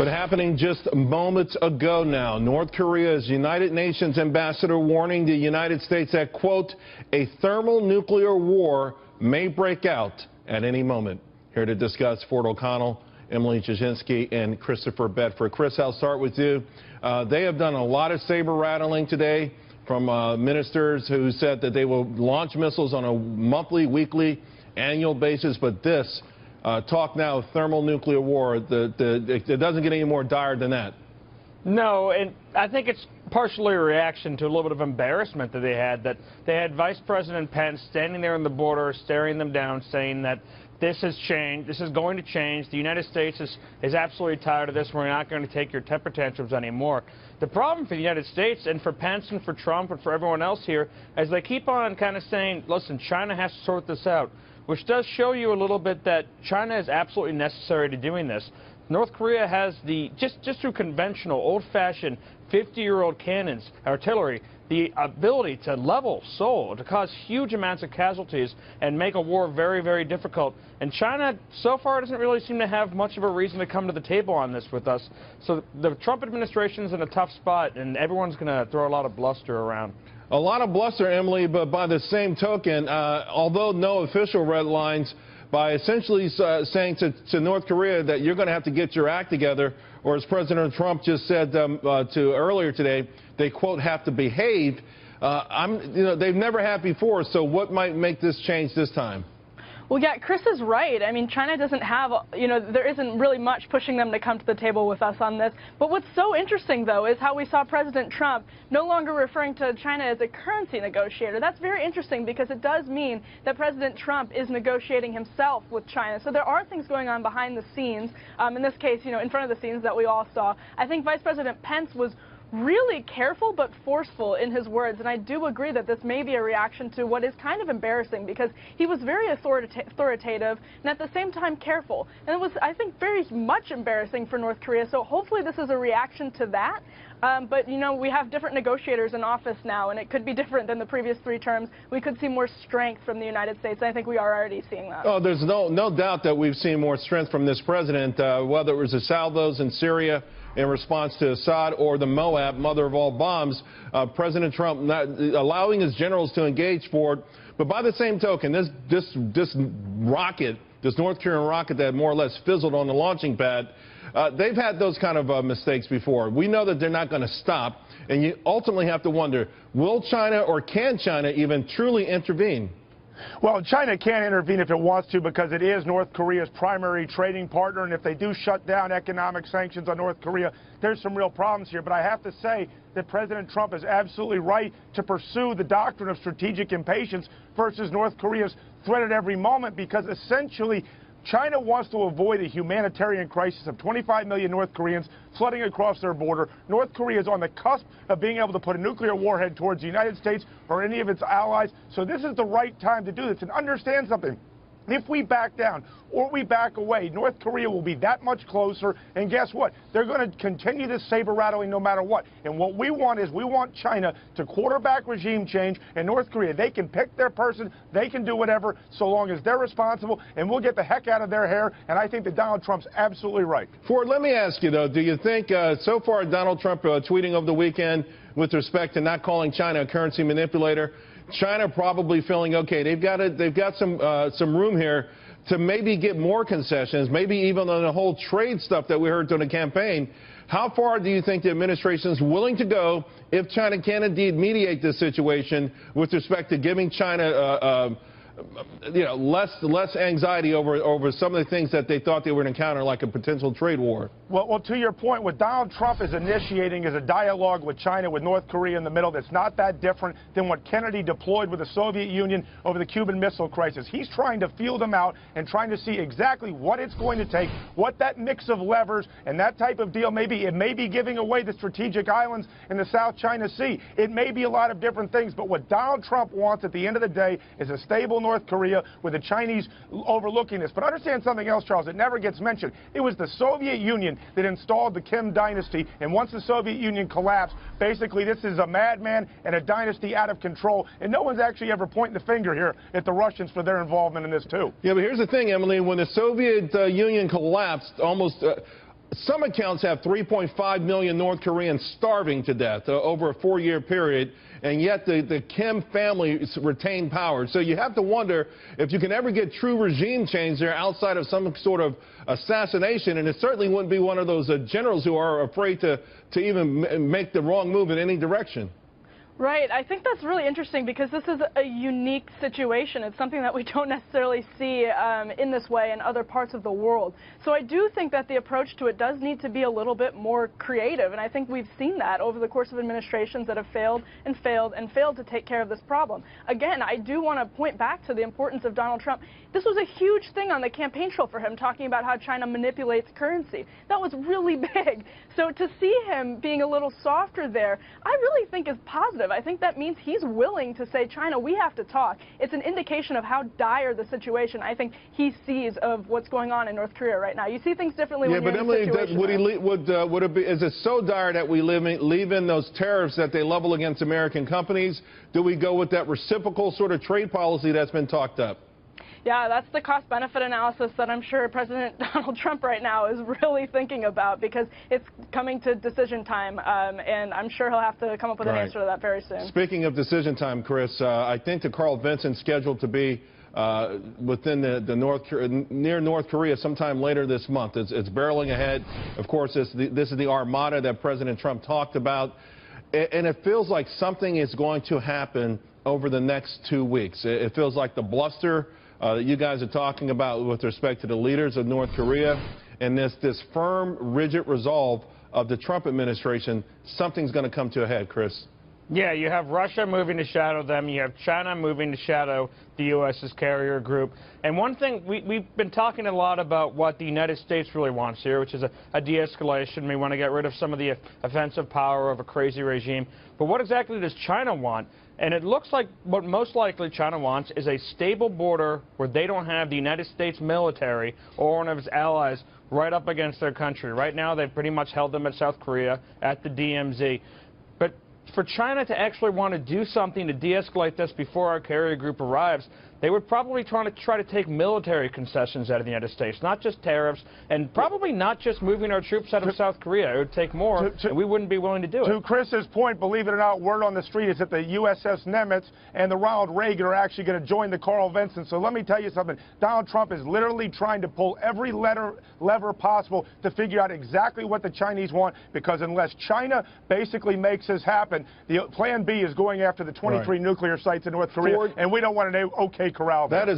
But happening just moments ago now, North Korea's United Nations ambassador warning the United States that, quote, a thermonuclear war may break out at any moment. Here to discuss, Fort O'Connell, Emily Jasinski, and Christopher Bedford. Chris, I'll start with you. They have done a lot of saber rattling today from ministers who said that they will launch missiles on a monthly, weekly, annual basis. But this talk now of thermonuclear war, it doesn't get any more dire than that. No, and I think it's partially a reaction to a little bit of embarrassment that they had Vice President Pence standing there on the border, staring them down, saying that this has changed, this is going to change, the United States is absolutely tired of this, we're not going to take your temper tantrums anymore. The problem for the United States and for Pence and for Trump and for everyone else here is they keep on kind of saying, listen, China has to sort this out, which does show you a little bit that China is absolutely necessary to doing this. North Korea has just through conventional, old-fashioned, 50-year-old cannons, artillery, the ability to level Seoul, to cause huge amounts of casualties and make a war very, very difficult. And China, so far, doesn't really seem to have much of a reason to come to the table on this with us. So the Trump administration's in a tough spot, and everyone's going to throw a lot of bluster around. A lot of bluster, Emily, but by the same token, although no official red lines, by essentially saying to North Korea that you're going to have to get your act together, or as President Trump just said to earlier today, they, quote, have to behave. They've never had before, so what might make this change this time? Well, yeah, Chris is right. I mean, China doesn't have, there isn't really much pushing them to come to the table with us on this. But what's so interesting, though, is how we saw President Trump no longer referring to China as a currency negotiator. That's very interesting because it does mean that President Trump is negotiating himself with China. So there are things going on behind the scenes. In this case, in front of the scenes that we all saw. I think Vice President Pence was really careful but forceful in his words, and I do agree that this may be a reaction to what is kind of embarrassing because he was very authoritative and at the same time careful, and it was, I think, very much embarrassing for North Korea. So hopefully this is a reaction to that. But we have different negotiators in office now, and it could be different than the previous 3 terms. We could see more strength from the United States, and I think we are already seeing that. Oh, there's no doubt that we've seen more strength from this president, whether it was the salvos in Syria in response to Assad or the Moab, mother of all bombs. President Trump not allowing his generals to engage forward. But by the same token, this rocket, this North Korean rocket that more or less fizzled on the launching pad, they've had those kind of mistakes before. We know that they're not going to stop. And you ultimately have to wonder, will China or can China even truly intervene? Well, China can intervene if it wants to because it is North Korea's primary trading partner, and if they do shut down economic sanctions on North Korea, there's some real problems here. But I have to say that President Trump is absolutely right to pursue the doctrine of strategic impatience versus North Korea's threat at every moment, because essentially China wants to avoid a humanitarian crisis of 25 million North Koreans flooding across their border. North Korea is on the cusp of being able to put a nuclear warhead towards the United States or any of its allies. So this is the right time to do this. And understand something. If we back down or we back away, North Korea will be that much closer. And guess what? They're going to continue this saber rattling no matter what. And what we want is we want China to quarterback regime change. And North Korea, they can pick their person. They can do whatever so long as they're responsible. And we'll get the heck out of their hair. And I think that Donald Trump's absolutely right. Ford, let me ask you, though, do you think so far Donald Trump tweeting over the weekend with respect to not calling China a currency manipulator, China probably feeling, okay, they've got some room here to maybe get more concessions, maybe even on the whole trade stuff that we heard during the campaign. How far do you think the administration is willing to go if China can indeed mediate this situation with respect to giving China less anxiety over some of the things that they thought they would encounter, like a potential trade war? Well, to your point, what Donald Trump is initiating is a dialogue with China, with North Korea in the middle that's not that different than what Kennedy deployed with the Soviet Union over the Cuban Missile Crisis. He's trying to feel them out and trying to see exactly what it's going to take, what that mix of levers and that type of deal may be. It may be giving away the strategic islands in the South China Sea. It may be a lot of different things, but what Donald Trump wants at the end of the day is a stable North Korea with the Chinese overlooking this. But understand something else, Charles, it never gets mentioned. It was the Soviet Union that installed the Kim dynasty, and once the Soviet Union collapsed, basically this is a madman and a dynasty out of control, and no one's actually ever pointing the finger here at the Russians for their involvement in this too. Yeah, but here's the thing, Emily, when the Soviet Union collapsed, almost some accounts have 3.5 million North Koreans starving to death over a 4-year period, and yet the Kim family retained power. So you have to wonder if you can ever get true regime change there outside of some sort of assassination, and it certainly wouldn't be one of those generals who are afraid to even make the wrong move in any direction. Right. I think that's really interesting because this is a unique situation. It's something that we don't necessarily see in this way in other parts of the world. So I do think that the approach to it does need to be a little bit more creative, and I think we've seen that over the course of administrations that have failed and failed and failed to take care of this problem. Again, I do want to point back to the importance of Donald Trump. This was a huge thing on the campaign trail for him, talking about how China manipulates currency. That was really big. So to see him being a little softer there, I really think is positive. I think that means he's willing to say, China, we have to talk. It's an indication of how dire the situation I think he sees of what's going on in North Korea right now. You see things differently when you're in a situation. Would it be, is it so dire that we leave in those tariffs that they level against American companies? Do we go with that reciprocal sort of trade policy that's been talked up? Yeah, that's the cost-benefit analysis that I'm sure President Donald Trump right now is really thinking about, because it's coming to decision time, and I'm sure he'll have to come up with an answer to that very soon. Speaking of decision time, Chris, I think the Carl Vinson's scheduled to be within near North Korea sometime later this month. It's barreling ahead. Of course, this is the armada that President Trump talked about, and it feels like something is going to happen over the next 2 weeks. It feels like the bluster that you guys are talking about with respect to the leaders of North Korea and this firm, rigid resolve of the Trump administration, something's going to come to a head, Chris. Yeah, you have Russia moving to shadow them. You have China moving to shadow the U.S.'s carrier group. And one thing, we've been talking a lot about what the United States really wants here, which is a de-escalation. We want to get rid of some of the offensive power of a crazy regime. But what exactly does China want? And it looks like what most likely China wants is a stable border where they don't have the United States military or one of its allies right up against their country. Right now, they've pretty much held them at South Korea, at the DMZ. But for China to actually want to do something to de-escalate this before our carrier group arrives, they would probably try to take military concessions out of the United States, not just tariffs, and probably not just moving our troops out of South Korea. It would take more, and we wouldn't be willing to do it. To Chris's point, believe it or not, word on the street is that the USS Nimitz and the Ronald Reagan are actually going to join the Carl Vinson. So let me tell you something. Donald Trump is literally trying to pull every lever possible to figure out exactly what the Chinese want, because unless China basically makes this happen, the plan B is going after the 23 nuclear sites in North Korea, and we don't want an okay corral there. That is